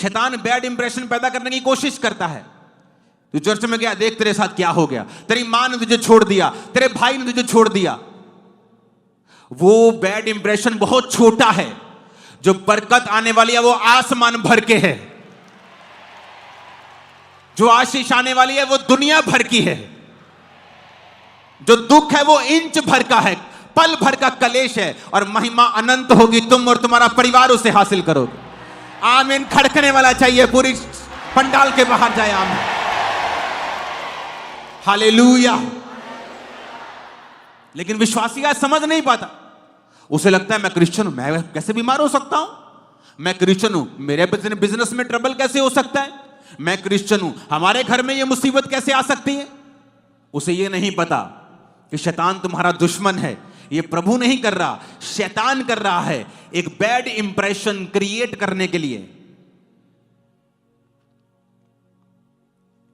शैतान bad impression पैदा करने की कोशिश करता है। तू चर्च में गया, देख तेरे साथ क्या हो गया, तेरी मां ने तुझे छोड़ दिया, तेरे भाई ने तुझे छोड़ दिया। वो बैड इंप्रेशन बहुत छोटा है, जो बरकत आने वाली है वो आसमान भर के है, जो आशीष आने वाली है वो दुनिया भर की है, जो दुख है वो इंच भर का है, पल भर का कलेश है, और महिमा अनंत होगी, तुम और तुम्हारा परिवार उसे हासिल करोगे। आमीन खड़कने वाला चाहिए, पूरी पंडाल के बाहर जाए आमीन। हालेलुया। लेकिन विश्वासी आज समझ नहीं पाता, उसे लगता है मैं क्रिश्चियन हूं, मैं कैसे बीमार हो सकता हूं, मैं क्रिश्चियन हूं, मेरे बिजनेस में ट्रबल कैसे हो सकता है, मैं क्रिश्चियन हूं, हमारे घर में यह मुसीबत कैसे आ सकती है। उसे यह नहीं पता कि शैतान तुम्हारा दुश्मन है, यह प्रभु नहीं कर रहा, शैतान कर रहा है, एक बैड इंप्रेशन क्रिएट करने के लिए।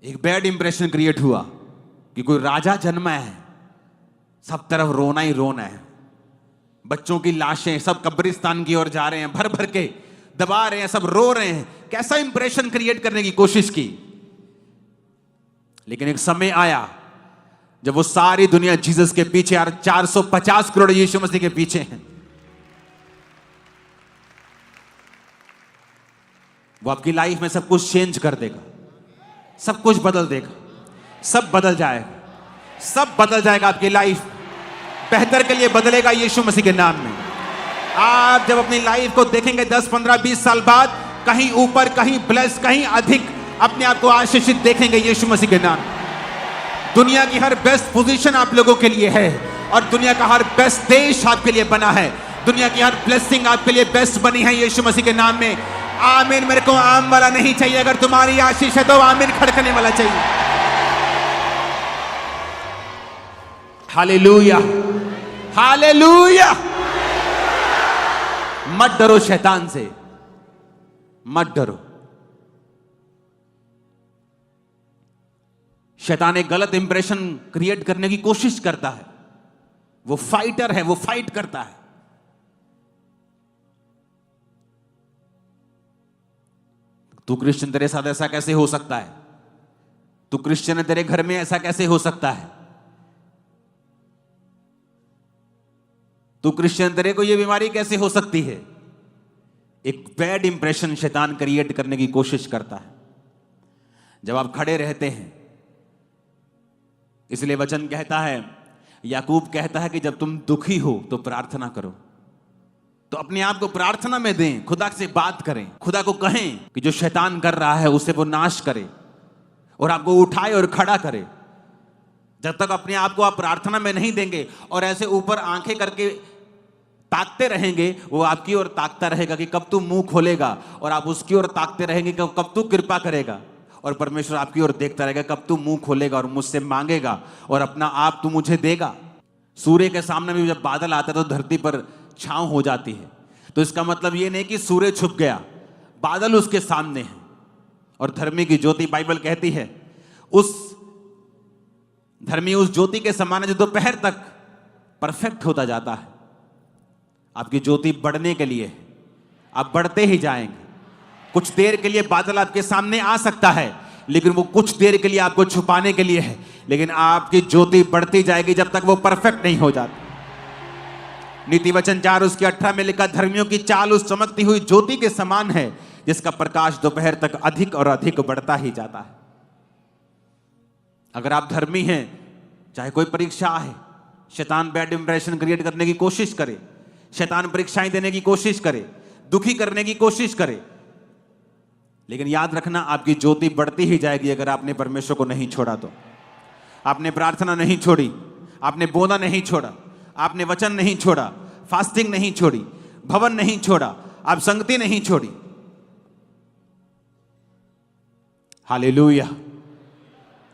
एक बैड इंप्रेशन क्रिएट हुआ कि कोई राजा जन्मा है, सब तरफ रोना ही रोना है, बच्चों की लाशें सब कब्रिस्तान की ओर जा रहे हैं, भर भर के दबा रहे हैं, सब रो रहे हैं। कैसा इंप्रेशन क्रिएट करने की कोशिश की। लेकिन एक समय आया जब वो सारी दुनिया जीसस के पीछे, यार 450 करोड़ यीशु मसीह के पीछे हैं, वो आपकी लाइफ में सब कुछ चेंज कर देगा, सब कुछ बदल देगा, सब बदल जाएगा, सब बदल जाएगा। आपकी लाइफ बेहतर के लिए बदलेगा यीशु मसीह के नाम में। आप जब अपनी लाइफ को देखेंगे 10, 15, 20 साल बाद, कहीं ऊपर, कहीं ब्लेस, कहीं अधिक अपने आप को आशीषित देखेंगे यीशु मसीह के नाम। दुनिया की हर बेस्ट पोजीशन आप लोगों के लिए है, और दुनिया का हर बेस्ट देश आपके लिए बना है, दुनिया की हर ब्लेसिंग आपके लिए बेस्ट बनी है यीशु मसीह के नाम में। आमीन। मेरे को आम वाला नहीं चाहिए, अगर तुम्हारी आशीष है तो आमीन खड़कने वाला चाहिए। Hallelujah, hallelujah. मत डरो शैतान से, मत डरो। शैतान एक गलत इंप्रेशन क्रिएट करने की कोशिश करता है, वो फाइटर है, वो फाइट करता है। तू क्रिश्चियन, तेरे साथ ऐसा कैसे हो सकता है, तू क्रिश्चियन है, तेरे घर में ऐसा कैसे हो सकता है, तू क्रिश्चियन, तेरे को ये बीमारी कैसे हो सकती है। एक बैड इंप्रेशन शैतान क्रिएट करने की कोशिश करता है जब आप खड़े रहते हैं। इसलिए वचन कहता है, याकूब कहता है कि जब तुम दुखी हो तो प्रार्थना करो। तो अपने आप को प्रार्थना में दें, खुदा से बात करें, खुदा को कहें कि जो शैतान कर रहा है उसे वो नाश करे और आपको उठाए और खड़ा करे। जब तक अपने आप को आप प्रार्थना में नहीं देंगे और ऐसे ऊपर आंखें करके ताकते रहेंगे, वो आपकी ओर ताकता रहेगा कि कब तू मुंह खोलेगा, और आप उसकी ओर ताकते रहेंगे कि कब तू कृपा करेगा, और परमेश्वर आपकी ओर देखता रहेगा कब तू मुंह खोलेगा और मुझसे मांगेगा और अपना आप तू मुझे देगा। सूर्य के सामने भी जब बादल आता है तो धरती पर छांव हो जाती है। तो इसका मतलब ये नहीं कि सूर्य छुप गया, बादल उसके सामने है। और धर्मी की ज्योति, बाइबल कहती है, उस धर्मी उस ज्योति के समान है जो दोपहर तक परफेक्ट होता जाता है। आपकी ज्योति बढ़ने के लिए आप बढ़ते ही जाएंगे। कुछ देर के लिए बादल आपके सामने आ सकता है, लेकिन वो कुछ देर के लिए आपको छुपाने के लिए है, लेकिन आपकी ज्योति बढ़ती जाएगी जब तक वो परफेक्ट नहीं हो जाती। नीति वचन 4 उसके 18 में लिखा, धर्मियों की चाल उस चमकती हुई ज्योति के समान है जिसका प्रकाश दोपहर तक अधिक और अधिक बढ़ता ही जाता है। अगर आप धर्मी हैं, चाहे कोई परीक्षा आए, शैतान बैड इंप्रेशन क्रिएट करने की कोशिश करे, शैतान परीक्षाएं देने की कोशिश करे, दुखी करने की कोशिश करे, लेकिन याद रखना आपकी ज्योति बढ़ती ही जाएगी अगर आपने परमेश्वर को नहीं छोड़ा तो। आपने प्रार्थना नहीं छोड़ी, आपने बोना नहीं छोड़ा, आपने वचन नहीं छोड़ा, फास्टिंग नहीं छोड़ी, भवन नहीं छोड़ा, आप संगति नहीं छोड़ी। Hallelujah,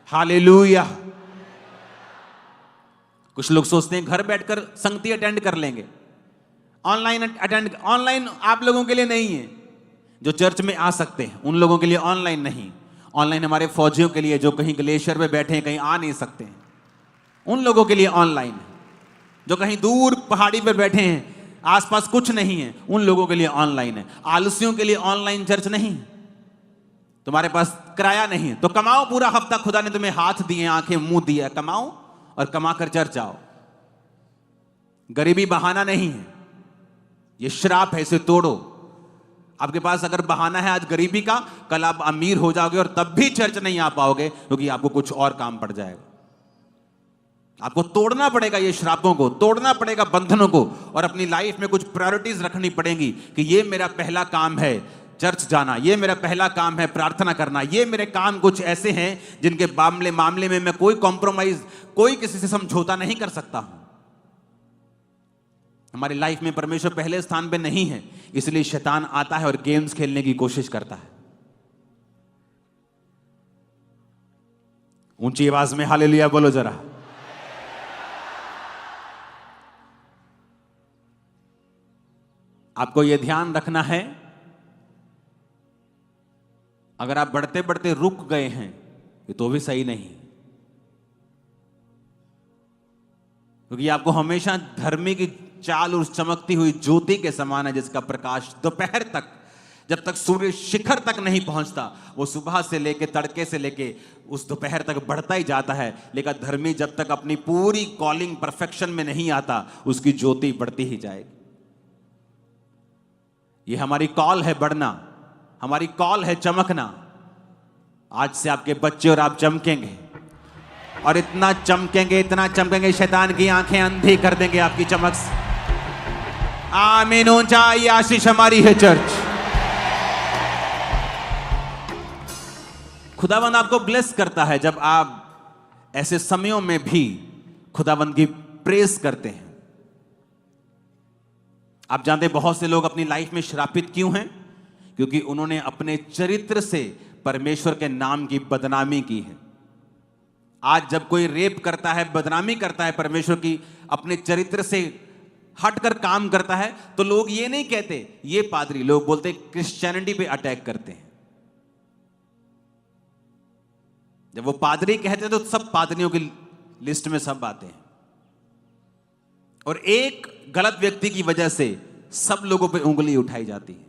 hallelujah. कुछ लोग सोचते हैं घर बैठकर संगति अटेंड कर लेंगे, ऑनलाइन अटेंड, ऑनलाइन आप लोगों के लिए नहीं है। जो चर्च में आ सकते हैं उन लोगों के लिए ऑनलाइन नहीं, ऑनलाइन हमारे फौजियों के लिए जो कहीं ग्लेशियर में बैठे हैं, कहीं आ नहीं सकते हैं, उन लोगों के लिए ऑनलाइन है। जो कहीं दूर पहाड़ी पर बैठे हैं, आसपास कुछ नहीं है, उन लोगों के लिए ऑनलाइन है। आलसियों के लिए ऑनलाइन चर्च नहीं है। तुम्हारे पास किराया नहीं है तो कमाओ पूरा हफ्ता, खुदा ने तुम्हें हाथ दिए, आंखें, मुंह दिया, कमाओ और कमा कर चर्च आओ। गरीबी बहाना नहीं है, ये श्राप है, इसे तोड़ो। आपके पास अगर बहाना है आज गरीबी का, कल आप अमीर हो जाओगे और तब भी चर्च नहीं आ पाओगे, क्योंकि आपको कुछ और काम पड़ जाएगा। आपको तोड़ना पड़ेगा ये श्रापों को, तोड़ना पड़ेगा बंधनों को, और अपनी लाइफ में कुछ प्रायोरिटीज रखनी पड़ेंगी कि ये मेरा पहला काम है चर्च जाना, ये मेरा पहला काम है प्रार्थना करना, ये मेरे काम कुछ ऐसे हैं जिनके मामले में मैं कोई कॉम्प्रोमाइज, कोई किसी से समझौता नहीं कर सकता हूं। हमारी लाइफ में परमेश्वर पहले स्थान पे नहीं है, इसलिए शैतान आता है और गेम्स खेलने की कोशिश करता है। ऊंची आवाज में हालेलुया बोलो जरा। आपको यह ध्यान रखना है, अगर आप बढ़ते बढ़ते रुक गए हैं ये तो भी सही नहीं, क्योंकि आपको हमेशा धर्मी की चाल उस चमकती हुई ज्योति के समान है जिसका प्रकाश दोपहर तक, जब तक सूर्य शिखर तक नहीं पहुंचता, वो सुबह से लेके तड़के से लेके उस दोपहर तक बढ़ता ही जाता है। लेकिन धर्मी जब तक अपनी पूरी कॉलिंग परफेक्शन में नहीं आता, उसकी ज्योति बढ़ती ही जाएगी। ये हमारी कॉल है बढ़ना, हमारी कॉल है चमकना। आज से आपके बच्चे और आप चमकेंगे, और इतना चमकेंगे शैतान की आंखें अंधी कर देंगे आपकी चमक से। आमीन। ऊंचा ये आशीष हमारी है चर्च। खुदावंद आपको ब्लेस करता है जब आप ऐसे समयों में भी खुदावंद की प्रेज करते हैं। आप जानते हैं बहुत से लोग अपनी लाइफ में श्रापित क्यों हैं? क्योंकि उन्होंने अपने चरित्र से परमेश्वर के नाम की बदनामी की है। आज जब कोई रेप करता है, बदनामी करता है परमेश्वर की, अपने चरित्र से हटकर काम करता है, तो लोग ये नहीं कहते ये पादरी, लोग बोलते क्रिश्चियनिटी पे अटैक करते हैं। जब वो पादरी कहते हैं तो सब पादरियों की लिस्ट में सब आते हैं, और एक गलत व्यक्ति की वजह से सब लोगों पे उंगली उठाई जाती है।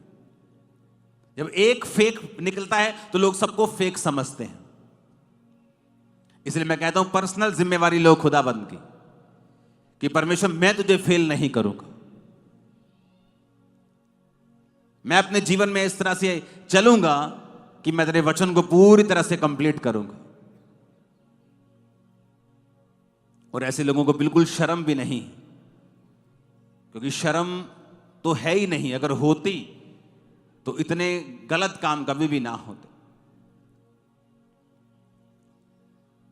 जब एक फेक निकलता है तो लोग सबको फेक समझते हैं। इसलिए मैं कहता हूं पर्सनल जिम्मेवारी लो खुदाबंद की, कि परमेश्वर मैं तुझे फेल नहीं करूंगा। मैं अपने जीवन में इस तरह से चलूंगा कि मैं तेरे वचन को पूरी तरह से कंप्लीट करूंगा। और ऐसे लोगों को बिल्कुल शर्म भी नहीं, क्योंकि शर्म तो है ही नहीं। अगर होती तो इतने गलत काम कभी भी ना होते।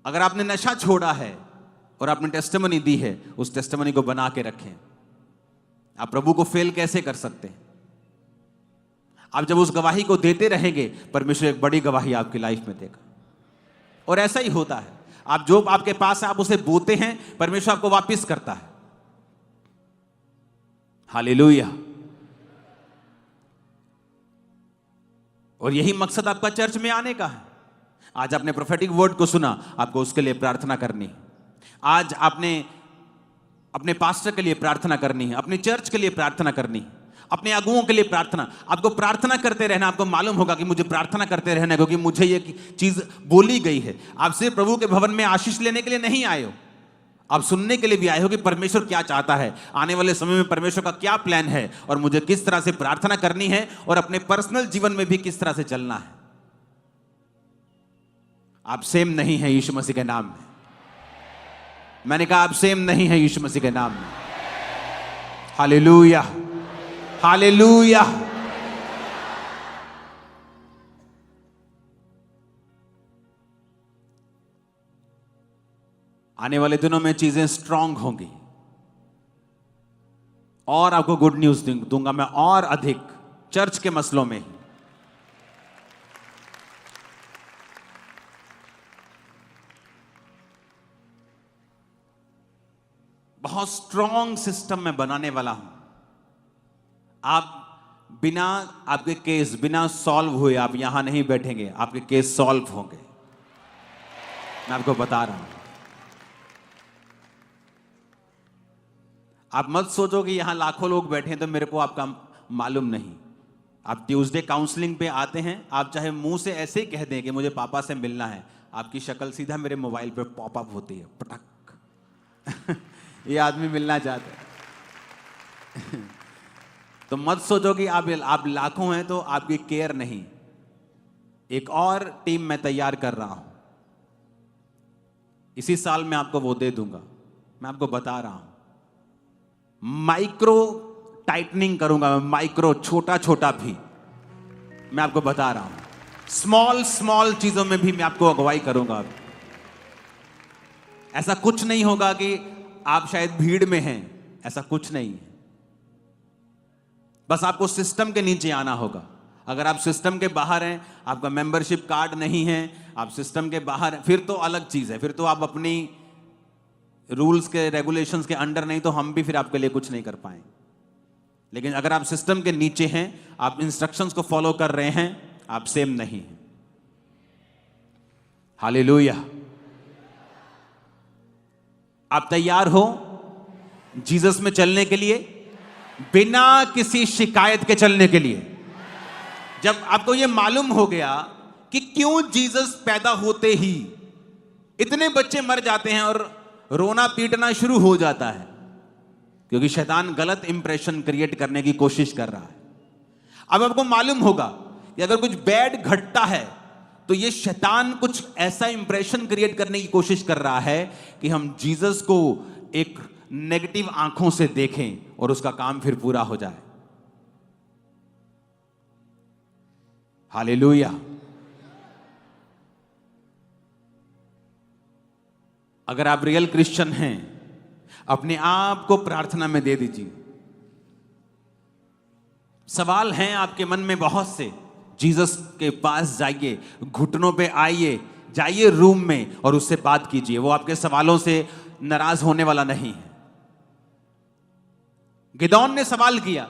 अगर आपने नशा छोड़ा है और आपने टेस्टिमनी दी है, उस टेस्टिमनी को बना के रखें। आप प्रभु को फेल कैसे कर सकते हैं? आप जब उस गवाही को देते रहेंगे, परमेश्वर एक बड़ी गवाही आपकी लाइफ में देगा। और ऐसा ही होता है, आप जो आपके पास है आप उसे बोते हैं, परमेश्वर आपको वापस करता है। हालेलुया। और यही मकसद आपका चर्च में आने का है। आज आपने प्रोफेटिक वर्ड को सुना, आपको उसके लिए प्रार्थना करनी है। आज आपने अपने पास्टर के लिए प्रार्थना करनी है, अपनी चर्च के लिए प्रार्थना करनी है, अपने अगुओं के लिए प्रार्थना। आपको प्रार्थना करते रहना। आपको मालूम होगा कि मुझे प्रार्थना करते रहना, क्योंकि मुझे ये चीज बोली गई है। आप सिर्फ प्रभु के भवन में आशीष लेने के लिए नहीं आए हो, आप सुनने के लिए भी आए हो कि परमेश्वर क्या चाहता है, आने वाले समय में परमेश्वर का क्या प्लान है, और मुझे किस तरह से प्रार्थना करनी है, और अपने पर्सनल जीवन में भी किस तरह से चलना है। आप सेम नहीं है यीशु मसीह के नाम में। मैंने कहा आप सेम नहीं है यीशु मसीह के नाम में। Hallelujah, hallelujah. आने वाले दिनों में चीजें स्ट्रांग होंगी, और आपको गुड न्यूज दूंगा मैं, और अधिक चर्च के मसलों में ही। बहुत स्ट्रांग सिस्टम में बनाने वाला हूं। आप बिना आपके केस बिना सॉल्व हुए आप यहां नहीं बैठेंगे, आपके केस सॉल्व होंगे। मैं आपको बता रहा हूं। आप मत सोचो कि यहां लाखों लोग बैठे हैं तो मेरे को आपका मालूम नहीं। आप ट्यूसडे काउंसलिंग पे आते हैं, आप चाहे मुंह से ऐसे ही कह दें कि मुझे पापा से मिलना है, आपकी शक्ल सीधा मेरे मोबाइल पे पॉपअप होती है, पटक। ये आदमी मिलना चाहता है। तो मत सोचो कि आप लाखों हैं तो आपकी केयर नहीं। एक और टीम मैं तैयार कर रहा हूं, इसी साल मैं आपको वो दे दूंगा। मैं आपको बता रहा हूं, माइक्रो टाइटनिंग करूंगा मैं, माइक्रो, छोटा छोटा भी मैं आपको बता रहा हूं। स्मॉल स्मॉल चीजों में भी मैं आपको अगुवाई करूंगा। ऐसा कुछ नहीं होगा कि आप शायद भीड़ में हैं, ऐसा कुछ नहीं है। बस आपको सिस्टम के नीचे आना होगा। अगर आप सिस्टम के बाहर हैं, आपका मेंबरशिप कार्ड नहीं है, आप सिस्टम के बाहर हैं, फिर तो अलग चीज है। फिर तो आप अपनी रूल्स के रेगुलेशंस के अंडर नहीं, तो हम भी फिर आपके लिए कुछ नहीं कर पाए। लेकिन अगर आप सिस्टम के नीचे हैं, आप इंस्ट्रक्शंस को फॉलो कर रहे हैं, आप सेम नहीं हैं। हालेलुया। आप तैयार हो जीसस में चलने के लिए, बिना किसी शिकायत के चलने के लिए? जब आपको यह मालूम हो गया कि क्यों जीसस पैदा होते ही इतने बच्चे मर जाते हैं और रोना पीटना शुरू हो जाता है, क्योंकि शैतान गलत इंप्रेशन क्रिएट करने की कोशिश कर रहा है। अब आपको मालूम होगा कि अगर कुछ बैड घटता है तो ये शैतान कुछ ऐसा इंप्रेशन क्रिएट करने की कोशिश कर रहा है कि हम जीसस को एक नेगेटिव आंखों से देखें और उसका काम फिर पूरा हो जाए। हालेलुया। अगर आप रियल क्रिश्चियन हैं, अपने आप को प्रार्थना में दे दीजिए। सवाल हैं आपके मन में बहुत से, जीसस के पास जाइए, घुटनों पे आइए, जाइए रूम में और उससे बात कीजिए। वो आपके सवालों से नाराज होने वाला नहीं है। गिदौन ने सवाल किया,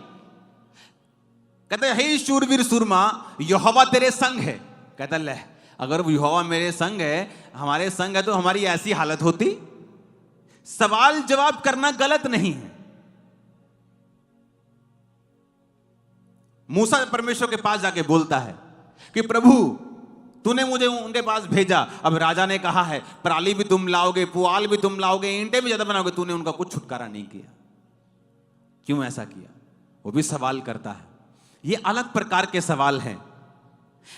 कहते हे शूरवीर सूरमा, यहोवा तेरे संग है। कहता ले, अगर यहोवा मेरे संग है, हमारे संग है, तो हमारी ऐसी हालत होती? सवाल जवाब करना गलत नहीं है। मूसा परमेश्वर के पास जाके बोलता है कि प्रभु तूने मुझे उनके पास भेजा, अब राजा ने कहा है पराली भी तुम लाओगे, पुआल भी तुम लाओगे, ईंटें भी ज्यादा बनाओगे, तूने उनका कुछ छुटकारा नहीं किया। क्यों ऐसा किया? वो भी सवाल करता है। ये अलग प्रकार के सवाल हैं।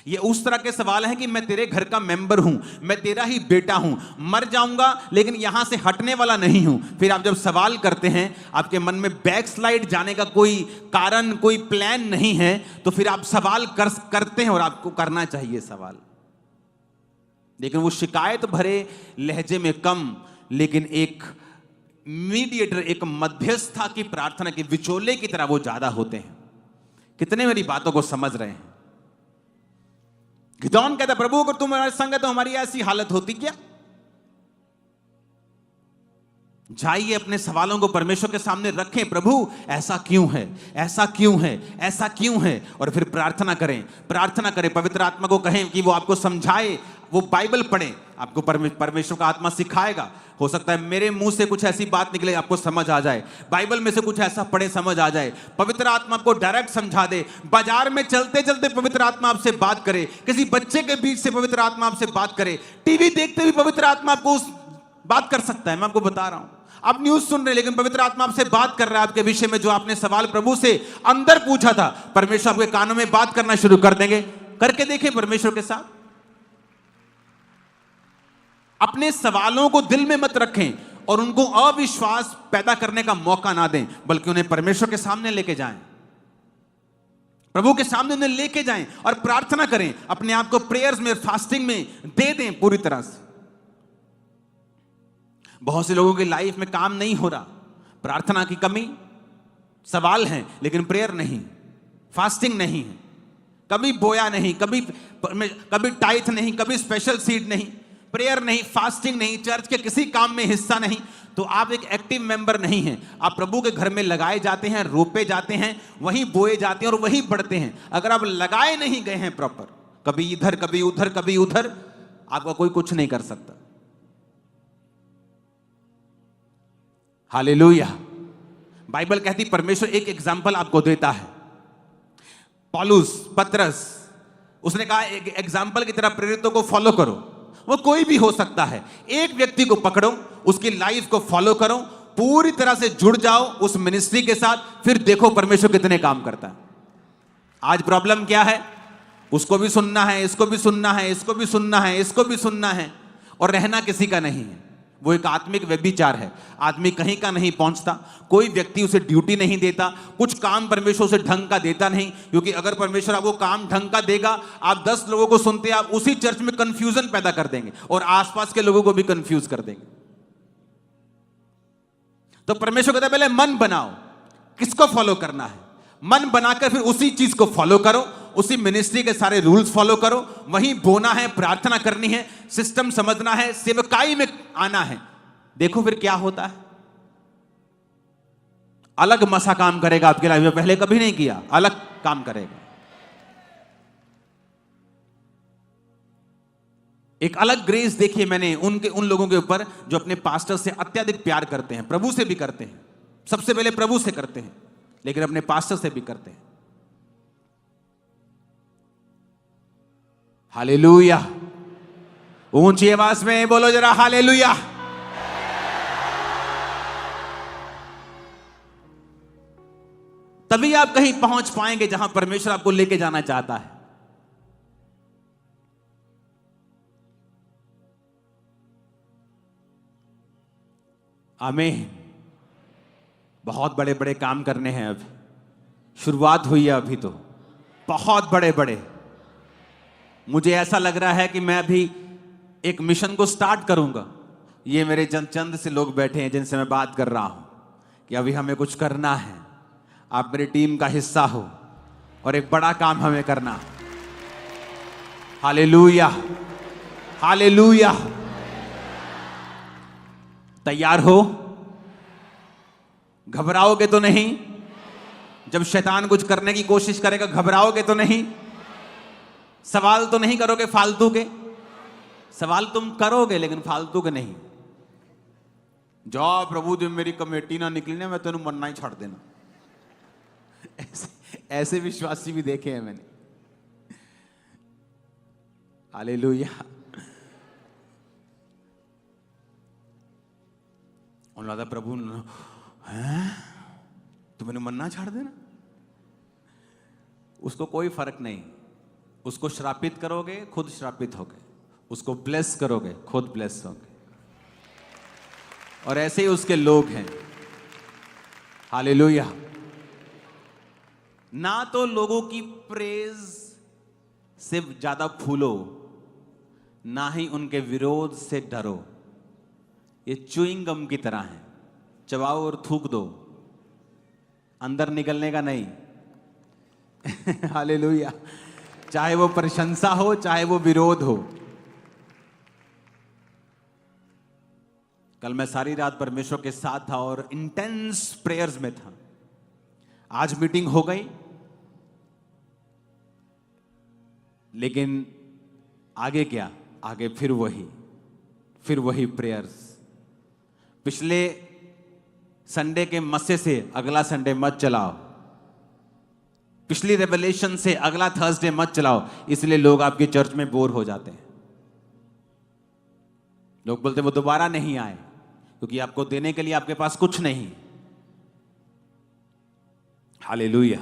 ये उस तरह के सवाल हैं कि मैं तेरे घर का मेंबर हूं, मैं तेरा ही बेटा हूं, मर जाऊंगा लेकिन यहां से हटने वाला नहीं हूं। फिर आप जब सवाल करते हैं, आपके मन में बैकस्लाइड जाने का कोई कारण, कोई प्लान नहीं है, तो फिर आप सवाल करते हैं और आपको करना चाहिए सवाल। लेकिन वो शिकायत भरे लहजे में कम, लेकिन एक मीडिएटर, एक मध्यस्थता की प्रार्थना के विचोले की तरह वो ज्यादा होते हैं। कितने मेरी बातों को समझ रहे हैं? गिदौन कहता, प्रभु अगर तुम हमारे संग है तो हमारी ऐसी हालत होती क्या? जाइए, अपने सवालों को परमेश्वर के सामने रखें। प्रभु ऐसा क्यों है, ऐसा क्यों है, ऐसा क्यों है? और फिर प्रार्थना करें, प्रार्थना करें। पवित्र आत्मा को कहें कि वो आपको समझाए। वो बाइबल पढ़ें, आपको परमेश्वर का आत्मा सिखाएगा। हो सकता है मेरे मुंह से कुछ ऐसी बात निकले आपको समझ आ जाए, बाइबल में से कुछ ऐसा पढ़े समझ आ जाए। पवित्र आत्मा आपको डायरेक्ट समझा दे। बाजार में चलते चलते पवित्र आत्मा आपसे बात करे, किसी बच्चे के बीच से पवित्र आत्मा आपसे बात करे, टीवी देखते हुए पवित्र आत्मा आपको बात कर सकता है। मैं आपको बता रहा हूं, आप न्यूज सुन रहे, लेकिन पवित्र आत्मा आपसे बात कर रहा है आपके विषय में। जो आपने सवाल प्रभु से अंदर पूछा था, परमेश्वर आपके कानों में बात करना शुरू कर देंगे। करके देखें परमेश्वर के साथ। अपने सवालों को दिल में मत रखें और उनको अविश्वास पैदा करने का मौका ना दें, बल्कि उन्हें परमेश्वर के सामने लेके जाएं, प्रभु के सामने उन्हें लेके जाएं और प्रार्थना करें। अपने आप को प्रेयर्स में, फास्टिंग में दे दें पूरी तरह से। बहुत से लोगों की लाइफ में काम नहीं हो रहा, प्रार्थना की कमी, सवाल हैं लेकिन प्रेयर नहीं, फास्टिंग नहीं है, कभी बोया नहीं, कभी टाइथ नहीं, कभी स्पेशल सीड नहीं, प्रेयर नहीं, फास्टिंग नहीं, चर्च के किसी काम में हिस्सा नहीं, तो आप एक एक्टिव मेंबर नहीं हैं। आप प्रभु के घर में लगाए जाते हैं, रोपे जाते हैं, वहीं बोए जाते हैं और वहीं बढ़ते हैं। अगर आप लगाए नहीं गए हैं प्रॉपर, कभी इधर कभी उधर कभी उधर, आपका कोई कुछ नहीं कर सकता। हालेलुया। बाइबल कहती, परमेश्वर एक एग्जाम्पल आपको देता है। पौलुस, पतरस, उसने कहा एक एग्जाम्पल की तरह प्रेरितों को फॉलो करो। वो कोई भी हो सकता है, एक व्यक्ति को पकड़ो, उसकी लाइफ को फॉलो करो, पूरी तरह से जुड़ जाओ उस मिनिस्ट्री के साथ, फिर देखो परमेश्वर कितने काम करता है। आज प्रॉब्लम क्या है? उसको भी सुनना है, इसको भी सुनना है, इसको भी सुनना है, इसको भी सुनना है, और रहना किसी का नहीं है। वो एक आत्मिक व्यभिचार है। आदमी कहीं का नहीं पहुंचता, कोई व्यक्ति उसे ड्यूटी नहीं देता, कुछ काम परमेश्वर उसे ढंग का देता नहीं, क्योंकि अगर परमेश्वर आपको काम ढंग का देगा, आप 10 लोगों को सुनते, आप उसी चर्च में कंफ्यूजन पैदा कर देंगे और आसपास के लोगों को भी कंफ्यूज कर देंगे। तो परमेश्वर कहता है पहले मन बनाओ, किसको फॉलो करना है, मन बनाकर फिर उसी चीज को फॉलो करो, उसी मिनिस्ट्री के सारे रूल्स फॉलो करो, वहीं बोना है, प्रार्थना करनी है, सिस्टम समझना है, सेवकाई में आना है। देखो फिर क्या होता है। अलग मसा काम करेगा आपके लाइफ में, पहले कभी नहीं किया, अलग काम करेगा। एक अलग ग्रेस देखिए मैंने उन लोगों के ऊपर जो अपने पास्टर से अत्यधिक प्यार करते हैं, प्रभु से भी करते हैं, सबसे पहले प्रभु से करते हैं, लेकिन अपने पास्टर से भी करते हैं। हालेलुया, ऊंची आवाज में बोलो जरा हालेलुया। तभी आप कहीं पहुंच पाएंगे जहां परमेश्वर आपको लेके जाना चाहता है। आमीन। बहुत बड़े बड़े काम करने हैं, अभी शुरुआत हुई है, अभी तो बहुत बड़े बड़े। मुझे ऐसा लग रहा है कि मैं अभी एक मिशन को स्टार्ट करूंगा। ये मेरे चंद से लोग बैठे हैं जिनसे मैं बात कर रहा हूं कि अभी हमें कुछ करना है, आप मेरी टीम का हिस्सा हो और एक बड़ा काम हमें करना। Hallelujah, hallelujah. तैयार हो? घबराओगे तो नहीं? जब शैतान कुछ करने की कोशिश करेगा घबराओगे तो नहीं? सवाल तो नहीं करोगे फालतू के? सवाल तुम करोगे लेकिन फालतू के नहीं। जाओ प्रभु जब मेरी कमेटी ना निकली ना, मैं तेन मरना ही छाड़ देना। ऐसे विश्वासी भी देखे हैं मैंने। हालेलुया। उन्होंने प्रभु हैं तो मैंने मरना छाड़ देना। उसको कोई फर्क नहीं। उसको श्रापित करोगे खुद श्रापित होगे, उसको ब्लेस करोगे खुद ब्लेस होगे। और ऐसे ही उसके लोग हैं। हालेलुया। ना तो लोगों की प्रेज से ज्यादा फूलो, ना ही उनके विरोध से डरो। ये च्युइंग गम की तरह है, चबाओ और थूक दो, अंदर निकलने का नहीं। हालेलुया। चाहे वो प्रशंसा हो चाहे वो विरोध हो। कल मैं सारी रात परमेश्वर के साथ था और इंटेंस प्रेयर्स में था। आज मीटिंग हो गई, लेकिन आगे क्या? आगे फिर वही प्रेयर्स। पिछले संडे के मस्से से अगला संडे मत चलाओ, पिछली रेवलेशन से अगला थर्सडे मत चलाओ। इसलिए लोग आपके चर्च में बोर हो जाते हैं। लोग बोलते वो दोबारा नहीं आए, क्योंकि आपको देने के लिए आपके पास कुछ नहीं। हालेलुया।